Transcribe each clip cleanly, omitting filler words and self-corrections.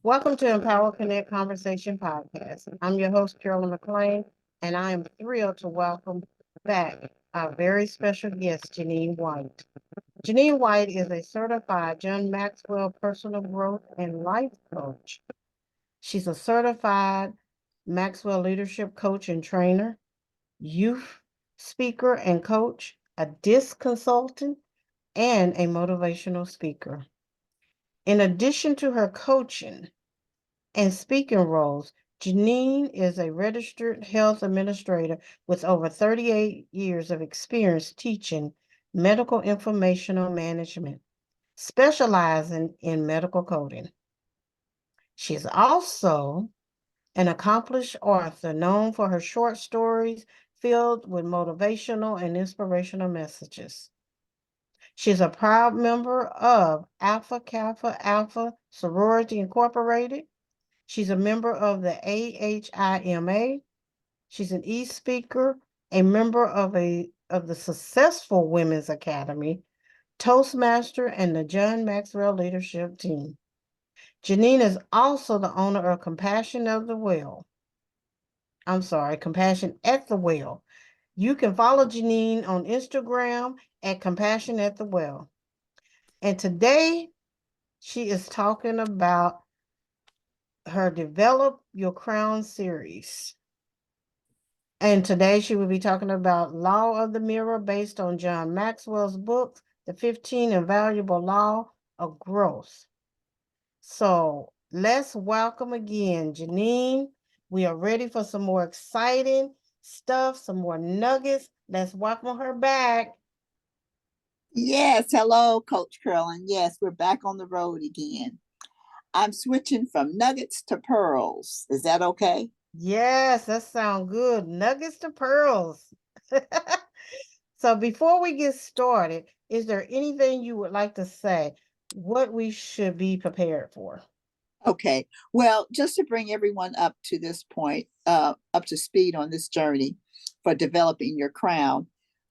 Welcome to Empower Connect Conversation Podcast. I'm your host, Carolyn McLean, and I am thrilled to welcome back our very special guest, Janine White. Janine White is a certified John Maxwell personal growth and life coach. She's a certified Maxwell leadership coach and trainer, youth speaker and coach, a disc consultant, and a motivational speaker. In addition to her coaching and speaking roles, Janine is a registered health administrator with over 38 years of experience teaching medical informational management, specializing in medical coding. She's also an accomplished author known for her short stories filled with motivational and inspirational messages. She's a proud member of Alpha Kappa Alpha Sorority Incorporated. She's a member of the AHIMA. She's an e-speaker, a member of the Successful Women's Academy, Toastmaster, and the John Maxwell Leadership Team. Janine is also the owner of Compassion of the Well. Compassion at the Well. You can follow Janine on Instagram at Compassion at the Well. And today she is talking about her Develop Your Crown series. And today she will be talking about Law of the Mirror based on John Maxwell's book, The 15 Invaluable Law of Growth. So let's welcome again, Janine. We are ready for some more exciting stuff, some more nuggets. Let's welcome her back. Yes, hello, Coach Carolyn. Yes, we're back on the road again. I'm switching from nuggets to pearls. Is that okay? Yes, that sounds good. Nuggets to pearls. So before we get started, is there anything you would like to say what we should be prepared for? Okay. Well, just to bring everyone up to this point, up to speed on this journey for developing your crown,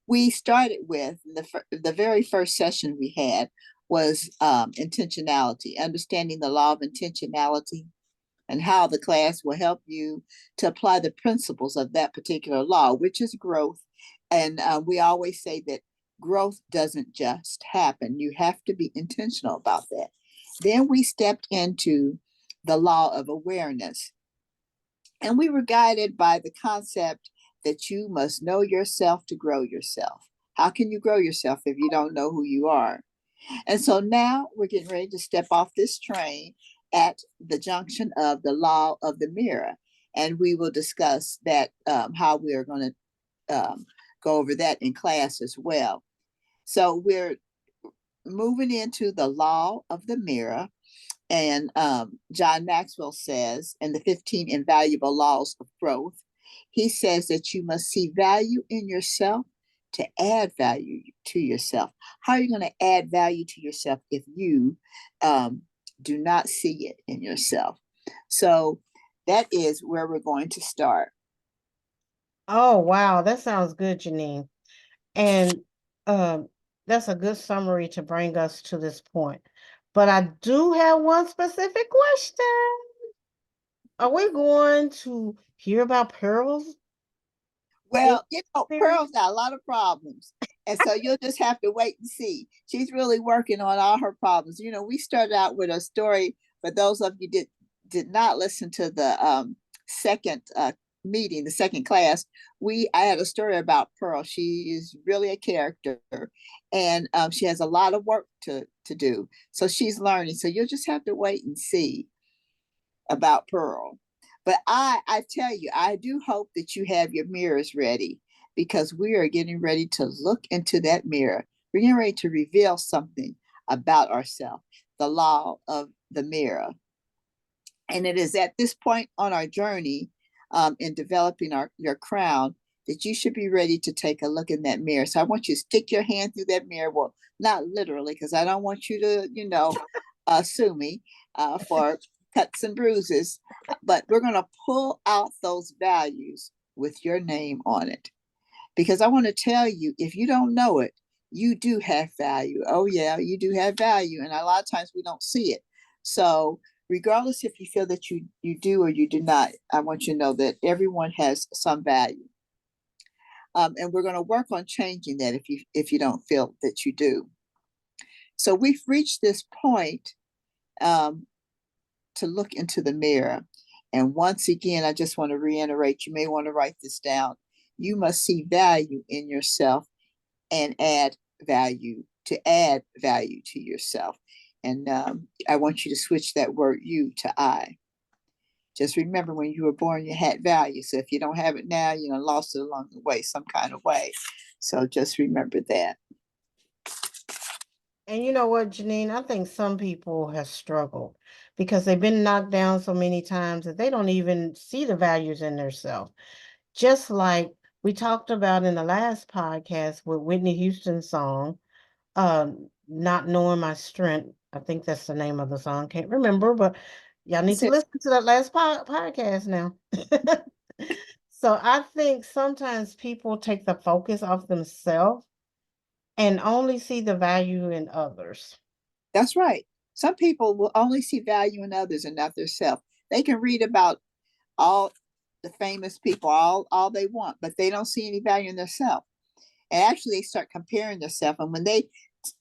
we started with the very first session we had was intentionality, understanding the law of intentionality and how the class will help you to apply the principles of that particular law, which is growth. And we always say that growth doesn't just happen, you have to be intentional about that. Then we stepped into the law of awareness, and we were guided by the concept that you must know yourself to grow yourself. How can you grow yourself if you don't know who you are? And so now we're getting ready to step off this train at the junction of the law of the mirror. And we will discuss that, how we are going to go over that in class as well. So we're moving into the law of the mirror. And John Maxwell says in the 15 Invaluable Laws of Growth, he says that you must see value in yourself to add value to yourself. How are you going to add value to yourself if you do not see it in yourself? So that is where we're going to start. Oh, wow, that sounds good, Janine. And um, that's a good summary to bring us to this point. But I do have one specific question. Are we going to hear about pearls? Well, Pearl's got a lot of problems. And so you'll just have to wait and see. She's really working on all her problems. We started out with a story for those of you did not listen to the second meeting, the second class. I had a story about Pearl. She is really a character, and she has a lot of work to do. So she's learning. So you'll just have to wait and see about Pearl. But I tell you, I do hope that you have your mirrors ready, because we are getting ready to look into that mirror. We're getting ready to reveal something about ourselves, the law of the mirror. And it is at this point on our journey in developing your crown that you should be ready to take a look in that mirror. So I want you to stick your hand through that mirror. Well, not literally, because I don't want you to, sue me for cuts and bruises, but we're going to pull out those values with your name on it. Because I want to tell you, if you don't know it, you do have value. Oh, yeah, you do have value. And a lot of times we don't see it. So regardless if you feel that you do or you do not, I want you to know that everyone has some value. And we're going to work on changing that if you don't feel that you do. So we've reached this point to look into the mirror. And once again, I just want to reiterate, you may want to write this down. You must see value in yourself and add value to yourself. And I want you to switch that word you to I. Just remember, when you were born, you had value. So if you don't have it now, you know, lost it along the way, some kind of way. So just remember that. And you know what, Janine, I think some people have struggled because they've been knocked down so many times that they don't even see the values in themselves. Just like we talked about in the last podcast with Whitney Houston's song, Not Knowing My Strength. I think that's the name of the song. Can't remember, but y'all need to listen to that last podcast now. So I think sometimes people take the focus off themselves and only see the value in others. That's right. Some people will only see value in others and not themselves. They can read about all the famous people all they want, but they don't see any value in themselves. And actually, they start comparing themselves. And when they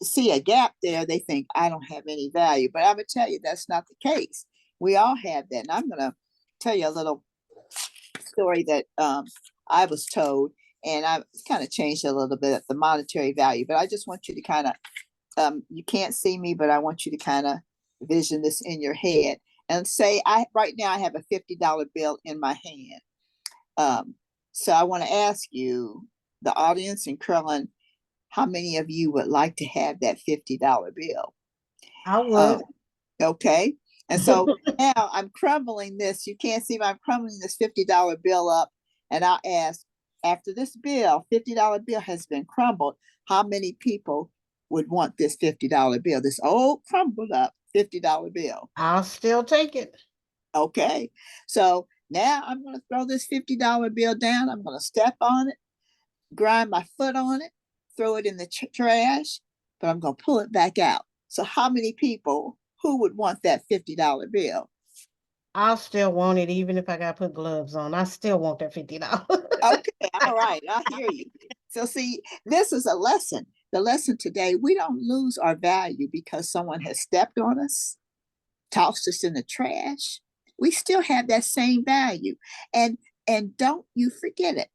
see a gap there, they think, I don't have any value. But I'm going to tell you, that's not the case. We all have that. And I'm going to tell you a little story that I was told, and I kind of changed a little bit, the monetary value. But I just want you to kind of, you can't see me, but I want you to kind of vision this in your head. And say, right now I have a $50 bill in my hand. So I want to ask you, the audience, and Carolyn, how many of you would like to have that $50 bill? I would. Okay. And so now I'm crumbling this. You can't see, but I'm crumbling this $50 bill up. And I'll ask, after this bill, $50 bill has been crumbled, how many people would want this $50 bill, this old crumbled up $50 bill? I'll still take it. Okay. So now I'm going to throw this $50 bill down. I'm going to step on it, grind my foot on it, throw it in the trash, but I'm going to pull it back out. So how many people who would want that $50 bill? I'll still want it, even if I got to put gloves on. I still want that $50. Okay, all right, I hear you. So see, this is a lesson. The lesson today, we don't lose our value because someone has stepped on us, tossed us in the trash. We still have that same value. And don't you forget it.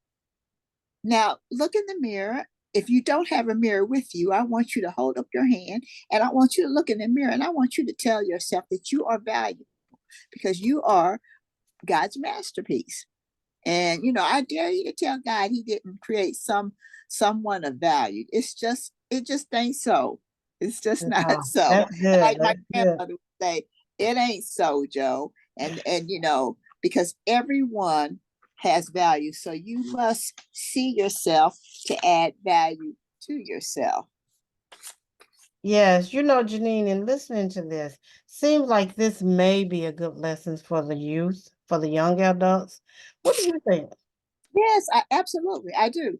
Now, look in the mirror. If you don't have a mirror with you, I want you to hold up your hand and I want you to look in the mirror and I want you to tell yourself that you are valuable because you are God's masterpiece. And you know, I dare you to tell God he didn't create someone of value. It just ain't so. It's just Wow, not so. that's And good. like my That's good. grandmother would say, it ain't so, Joe. And you know, because everyone has value. So you must see yourself to add value to yourself. Yes, you know, Janine, in listening to this, seems like this may be a good lesson for the youth, for the young adults. What do you think? Yes, absolutely. I do.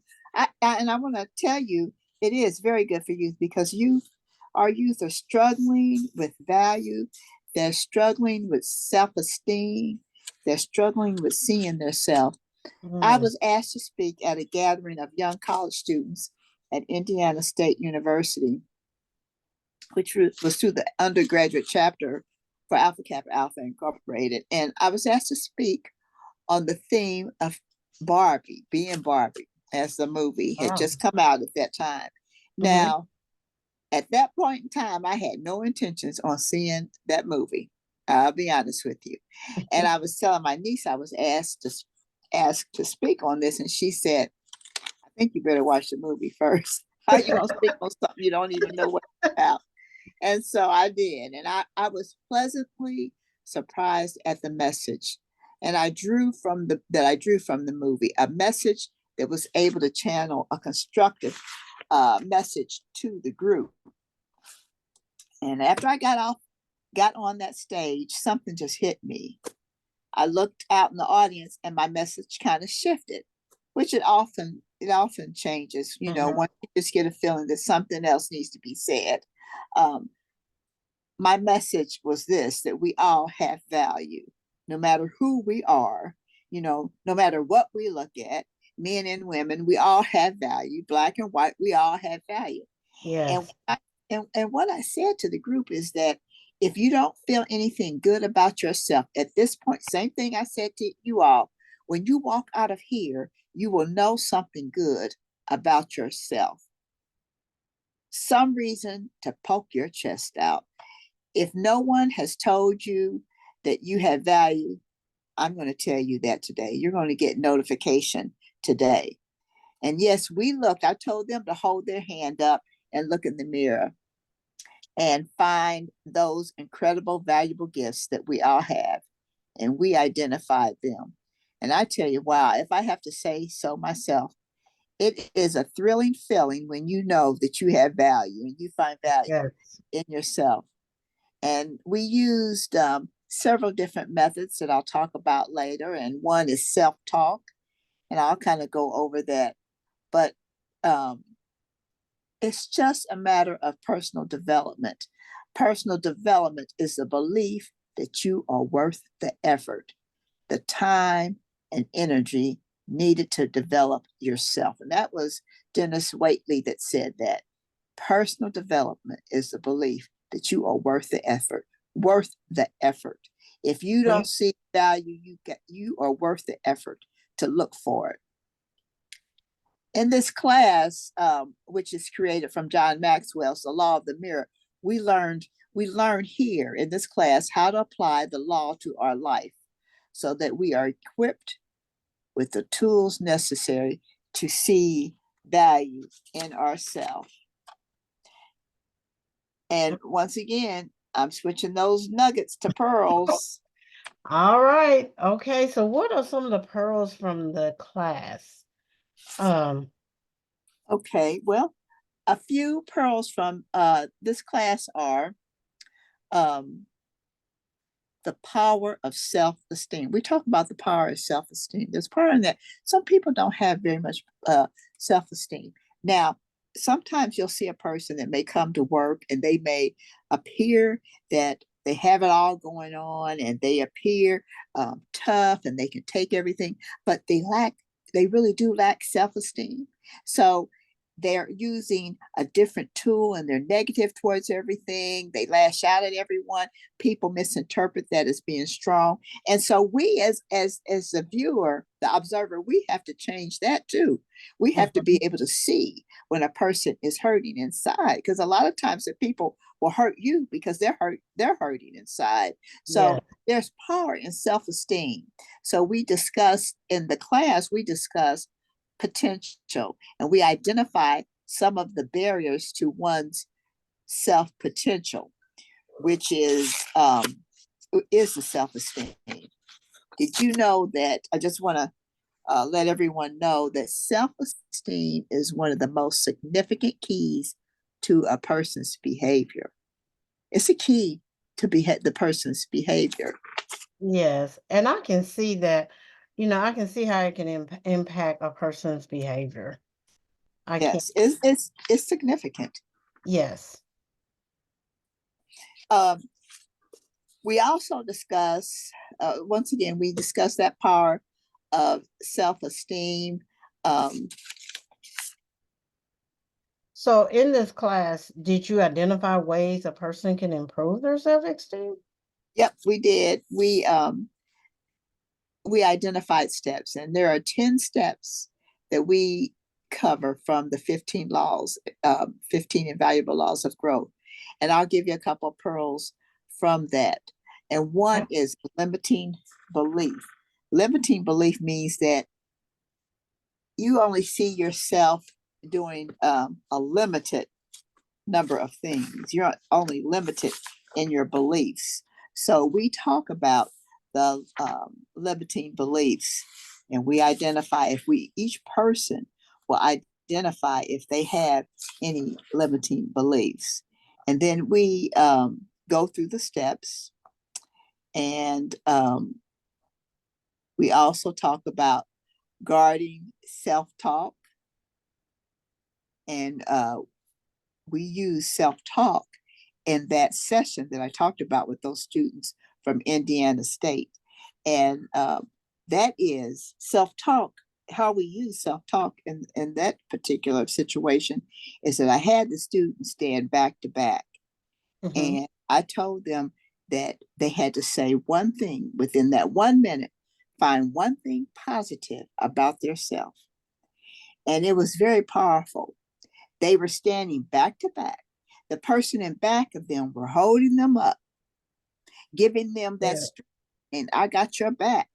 And I want to tell you, it is very good for youth because our youth are struggling with value. They're struggling with self-esteem. They're struggling with seeing themselves. I was asked to speak at a gathering of young college students at Indiana State University, which was through the undergraduate chapter for Alpha Kappa Alpha Incorporated. And I was asked to speak on the theme of Barbie, being Barbie, as the movie had just come out at that time. Now, at that point in time, I had no intentions on seeing that movie. I'll be honest with you. And I was telling my niece, I was asked to speak on this, and she said, I think you better watch the movie first. How you gonna speak on something you don't even know what it's about? And so I did, and I was pleasantly surprised at the message. And I drew from the movie a message that was able to channel a constructive message to the group. And after I got on that stage, something just hit me. I looked out in the audience and my message kind of shifted, which it often changes, you know, once you just get a feeling that something else needs to be said. my message was this, that we all have value, no matter who we are, no matter what we look at, men and women, we all have value, black and white, we all have value. And Yes. and what I said to the group is that if you don't feel anything good about yourself at this point, same thing I said to you all, when you walk out of here, you will know something good about yourself. Some reason to poke your chest out. If no one has told you that you have value, I'm going to tell you that today. You're going to get notification today. And yes, I told them to hold their hand up and look in the mirror and find those incredible, valuable gifts that we all have. And we identified them. And I tell you, wow, if I have to say so myself, it is a thrilling feeling when you know that you have value and you find value Yes. in yourself. And we used several different methods that I'll talk about later. And one is self talk. And I'll kind of go over that. But um, it's just a matter of personal development. Personal development is the belief that you are worth the effort, the time, and energy needed to develop yourself. And that was Dennis Waitley that said that. Personal development is the belief that you are worth the effort, worth the effort. If you don't see value, you are worth the effort to look for it. In this class, which is created from John Maxwell's The Law of the Mirror, we learned here in this class how to apply the law to our life so that we are equipped with the tools necessary to see value in ourselves. And once again, I'm switching those nuggets to pearls. All right. Okay. So what are some of the pearls from the class? Okay, well, a few pearls from this class are um, the power of self-esteem. We talk about the power of self-esteem. There's power in that. Some people don't have very much self-esteem. Now, sometimes you'll see a person that may come to work and they may appear that they have it all going on and they appear tough and they can take everything, but they really do lack self-esteem. So they're using a different tool and they're negative towards everything. They lash out at everyone. People misinterpret that as being strong. And so we as the viewer, the observer, we have to change that too. We have to be able to see when a person is hurting inside, because a lot of times the people will hurt you because they're hurting inside. So Yeah. there's power in self-esteem. So we discussed in the class, we discussed potential, and we identify some of the barriers to one's self potential, which is the self-esteem. Did you know that? I just want to let everyone know that self-esteem is one of the most significant keys to a person's behavior. It's a key to the person's behavior. Yes. And I can see that, I can see how it can impact a person's behavior. I can. Yes, it's significant. Yes. Um, we also discuss, once again, we discuss that power of self-esteem. Um, So in this class, did you identify ways a person can improve their self-esteem? yep, we did. We identified steps, and there are 10 steps that we cover from the 15 laws, 15 invaluable laws of growth. And I'll give you a couple of pearls from that. And one is limiting belief. Limiting belief means that you only see yourself doing a limited number of things. You're only limited in your beliefs. So we talk about the limiting beliefs, and we identify each person will identify if they have any limiting beliefs. And then we go through the steps, and we also talk about guarding self-talk, and we use self-talk in that session that I talked about with those students from Indiana State. And that is self-talk. How we use self-talk in that particular situation is that I had the students stand back to back, Mhm. and I told them that they had to say one thing within that 1 minute, find one thing positive about their self. And it was very powerful. They were standing back to back. The person in back of them were holding them up, giving them that Yeah. strength, and I got your back.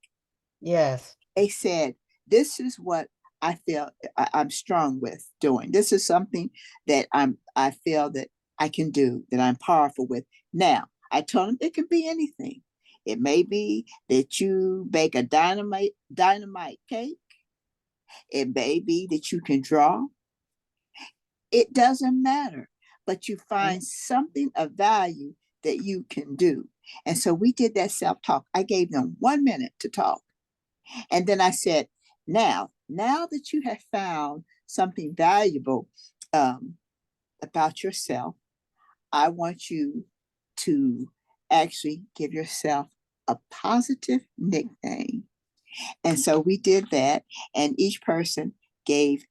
Yes. They said, this is what I feel I'm strong with doing. This is something that I feel that I can do, that I'm powerful with. Now, I told them it could be anything. It may be that you bake a dynamite cake. It may be that you can draw. It doesn't matter, but you find something of value that you can do. And so we did that self-talk. I gave them 1 minute to talk. And then I said, now that you have found something valuable about yourself, I want you to actually give yourself a positive nickname. And so we did that, and each person gave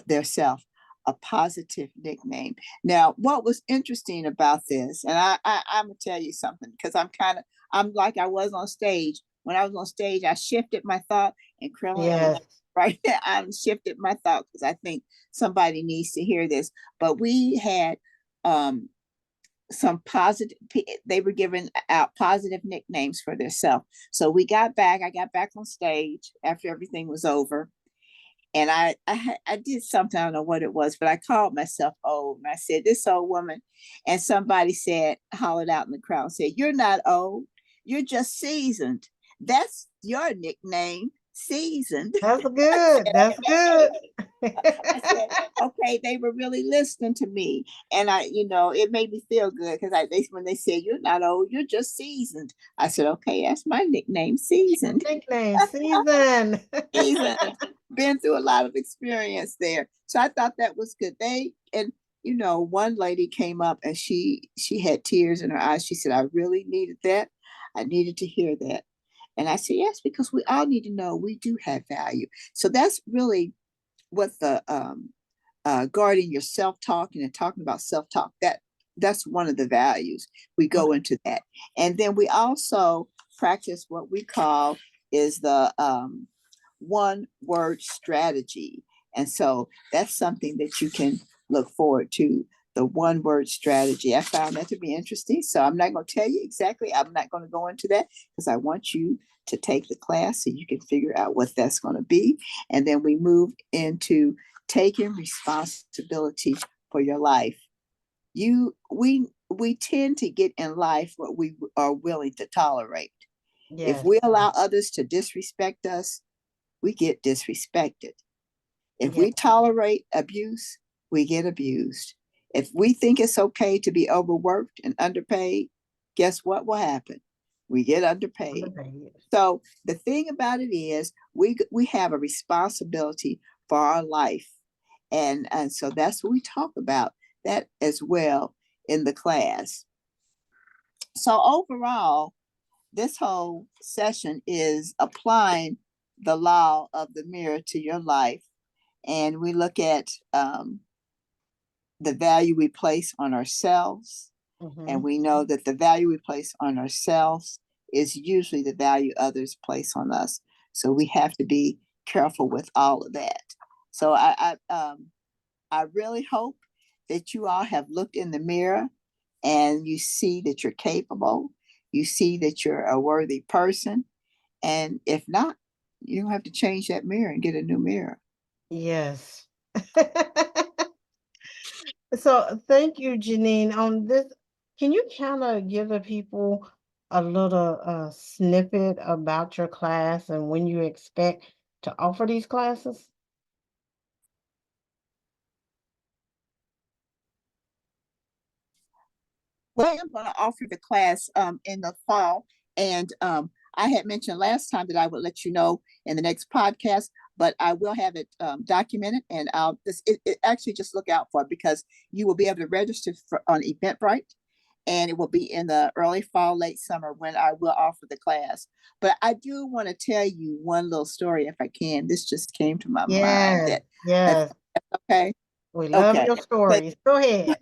their self a positive nickname. Now, what was interesting about this, and I'm gonna tell you something because I'm like I was on stage. When I was on stage, I shifted my thought, and Carolyn, Yes. right there, I shifted my thought because I think somebody needs to hear this. But we had um, some positive, they were giving out positive nicknames for themselves. So I got back on stage after everything was over, and I did something, I don't know what it was, but I called myself old, and I said, this old woman. And somebody said, hollered out in the crowd, said, you're not old, you're just seasoned. That's your nickname, seasoned. That's good. That's good. I said, okay, they were really listening to me. And it made me feel good because when they said, you're not old, you're just seasoned. I said, okay, that's my nickname, seasoned. Nickname season. Seasoned. Been through a lot of experience there. So I thought that was good. One lady came up and she had tears in her eyes. She said, I really needed that. I needed to hear that. And I said, yes, because we all need to know we do have value. So that's really what the guarding your self-talk and talking about self-talk, that's one of the values. We go into that. And then we also practice what we call is the one word strategy. And so that's something that you can look forward to, the one word strategy. I found that to be interesting. So I'm not going to tell you exactly, I'm not going to go into that because I want you to take the class so you can figure out what that's going to be. And then we move into taking responsibility for your life. We tend to get in life what we are willing to tolerate. If Yes. we allow others to disrespect us, we get disrespected. If Yes. we tolerate abuse, we get abused. If we think it's okay to be overworked and underpaid, guess what will happen? We get underpaid. So the thing about it is we have a responsibility for our life. And so that's what we talk about that as well in the class. So overall, this whole session is applying the law of the mirror to your life. And we look at the value we place on ourselves. And we know that the value we place on ourselves is usually the value others place on us. So we have to be careful with all of that. So I really hope that you all have looked in the mirror and you see that you're capable. You see that you're a worthy person. And if not, you don't have to change that mirror and get a new mirror. Yes. So thank you, Janine. On this, can you kind of give the people a little snippet about your class and when you expect to offer these classes? Well, I'm going to offer the class in the fall. And I had mentioned last time that I would let you know in the next podcast, but I will have it documented. And it actually just look out for it because you will be able to register on Eventbrite. and it will be in the early fall, late summer when I will offer the class. But I do want to tell you one little story if I can. This just came to my mind Yes, that, if- yes. okay, We love okay. your But stories. Go ahead.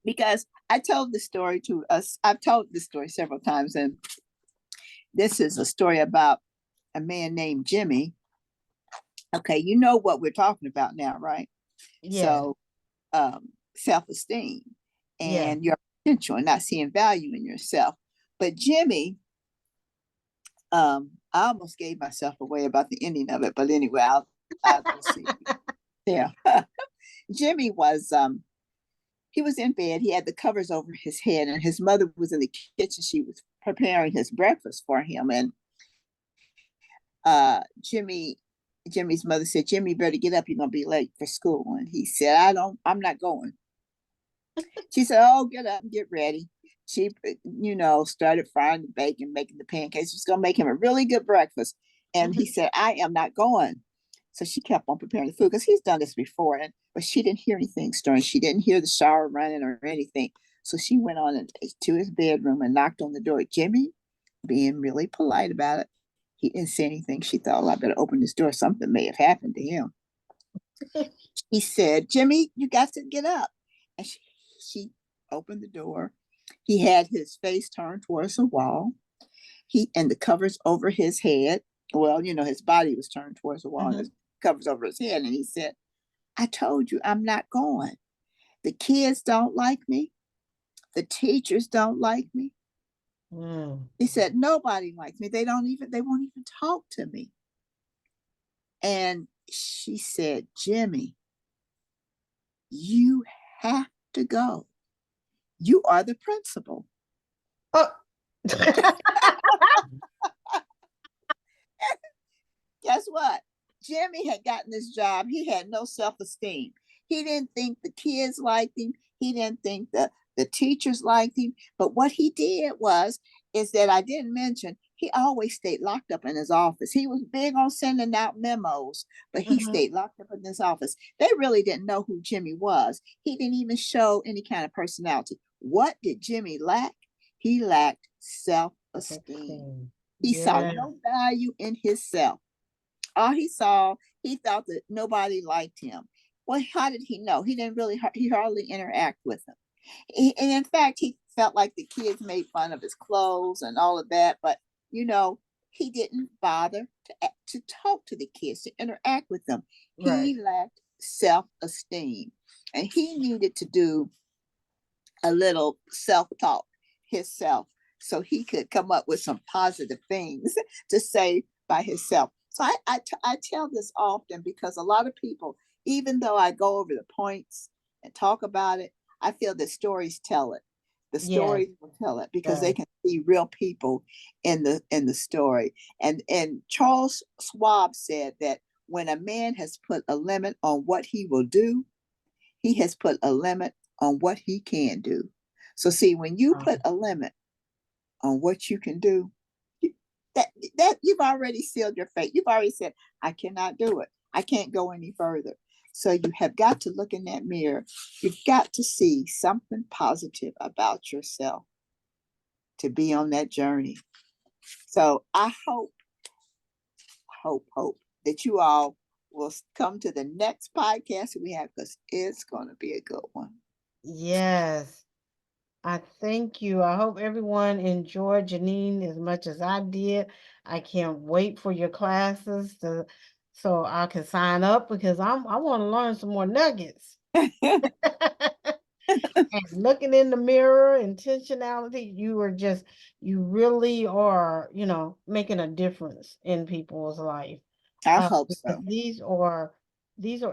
because I told the story to us, I've told this story several times, and this is a story about a man named Jimmy. Okay, you know what we're talking about now, right? Yes, So, self-esteem yes. and your potential and not seeing value in yourself. But Jimmy, I almost gave myself away about the ending of it, but anyway, I'll just see. Yeah. Jimmy was he was in bed. He had the covers over his head, and his mother was in the kitchen. She was preparing his breakfast for him, and Jimmy's mother said, "Jimmy, you better get up. You're gonna be late for school." And he said, I'm not going." She said, "Oh, get up and get ready." She, started frying the bacon, making the pancakes. She was gonna make him a really good breakfast. And he Mhm. said, "I am not going." So she kept on preparing the food because he's done this before, but she didn't hear anything stirring. She didn't hear the shower running or anything. So she went on to his bedroom and knocked on the door. Jimmy, being really polite about it, he didn't say anything. She thought, "Well, I better open this door. Something may have happened to him." He said, "Jimmy, you got to get up." And she opened the door. He had his face turned towards the wall. He and the covers over his head. Well, his body was turned towards the wall and Mhm. his covers over his head. And he said, "I told you I'm not going. The kids don't like me. The teachers don't like me." Mm. He said, "Nobody likes me. They won't even talk to me." And she said, "Jimmy, you have to go. You are the principal." Oh. Guess what? Jimmy had gotten this job. He had no self-esteem. He didn't think the kids liked him. He didn't think the teachers liked him. But what he did is that I didn't mention, he always stayed locked up in his office. He was big on sending out memos, but he Mhm. stayed locked up in his office. They really didn't know who Jimmy was. He didn't even show any kind of personality. What did Jimmy lack? He lacked self-esteem. Self-esteem. He saw Yeah, no value in himself. All he saw, he thought that nobody liked him. Well, how did he know? He didn't really, he hardly interact with them. And in fact, he felt like the kids made fun of his clothes and all of that, but you know, he didn't bother to talk to the kids, to interact with them. right. He lacked self-esteem, and he needed to do a little self-talk himself so he could come up with some positive things to say by himself. So I tell this often because a lot of people, even though I go over the points and talk about it, I feel that stories tell it. The Yes, stories will tell it because they does. can see real people in the story. And Charles Schwab said that when a man has put a limit on what he will do, he has put a limit on what he can do. So see, when you Um, put a limit on what you can do, that you've already sealed your fate. You've already said, "I cannot do it. I can't go any further." So you have got to look in that mirror. You've got to see something positive about yourself to be on that journey. So I hope that you all will come to the next podcast we have because it's going to be a good one. yes. I thank you. I hope everyone enjoyed Janine as much as I did. I can't wait for your classes so I can sign up because I want to learn some more nuggets. And looking in the mirror, intentionality, you really are, making a difference in people's life. I hope Because so. these are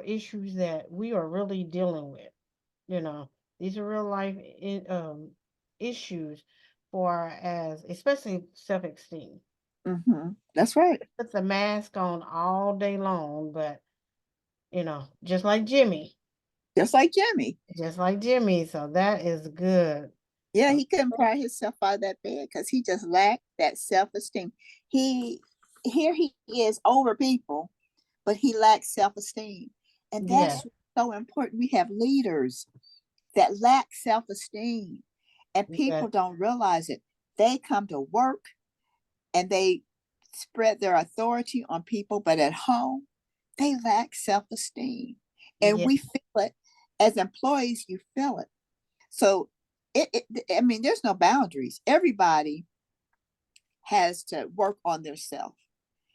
issues that we are really dealing with. You know, these are real life issues for as especially self-esteem. That's right. Put the mask on all day long, but just like Jimmy, Just like Jimmy. just like Jimmy. So that is good. Yeah, So, he couldn't pry himself out of that bed because he just lacked that self-esteem. He Here he is over people, but he lacks self-esteem. And yeah, that's so important. We have leaders that lack self-esteem, and Yeah. people don't realize it. They come to work and they spread their authority on people, but at home, they lack self-esteem. And Yeah. we feel it as employees, you feel it. So I mean, there's no boundaries. Everybody has to work on their self.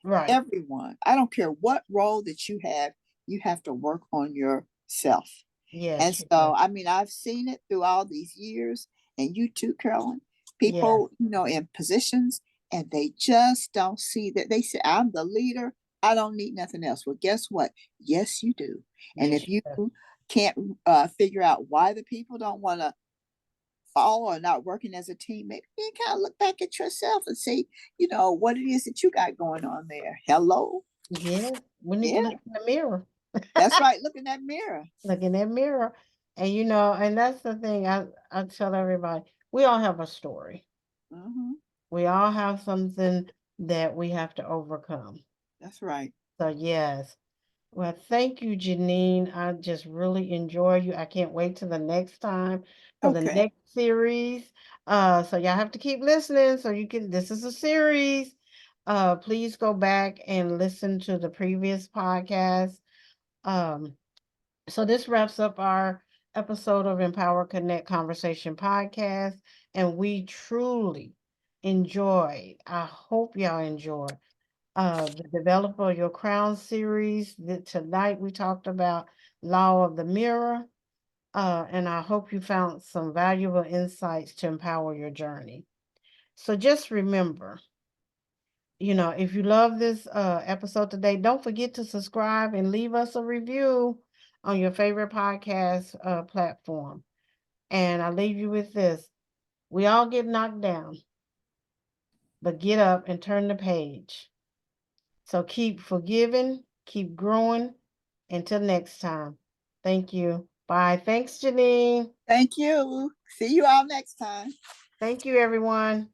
Right. Everyone. I don't care what role that you have to work on yourself. And Yes. so, I mean, I've seen it through all these years, and you too, Carolyn. Yes. People, in positions, and they just don't see that. They say, I'm the leader. I don't need nothing else. Well, guess what? Yes, you do. And Yes. if you can't figure out why the people don't want to follow or not working as a team, maybe you kind of look back at yourself and see, what it is that you got going on there. Hello. Yes. We need to Yeah, look in the mirror. that's right. Look in that mirror. Look in that mirror. And and that's the thing I tell everybody, we all have a story. Hmm. We all have something that we have to overcome. That's right. So yes. Well, thank you, Janine. I just really enjoy you. I can't wait till the next time for the Okay. next series. So y'all have to keep listening so you can, this is a series. Please go back and listen to the previous podcast. Um, so this wraps up our episode of Empower Connect Conversation podcast, and we truly enjoyed. I hope y'all enjoyed the Developer Your Crown series. That tonight we talked about Law of the Mirror, and I hope you found some valuable insights to empower your journey. So just remember, if you love this episode today, don't forget to subscribe and leave us a review on your favorite podcast platform. And I leave you with this. We all get knocked down, but get up and turn the page. So keep forgiving, keep growing. Until next time. Thank you. Bye. Thanks, Janine. Thank you. See you all next time. Thank you, everyone.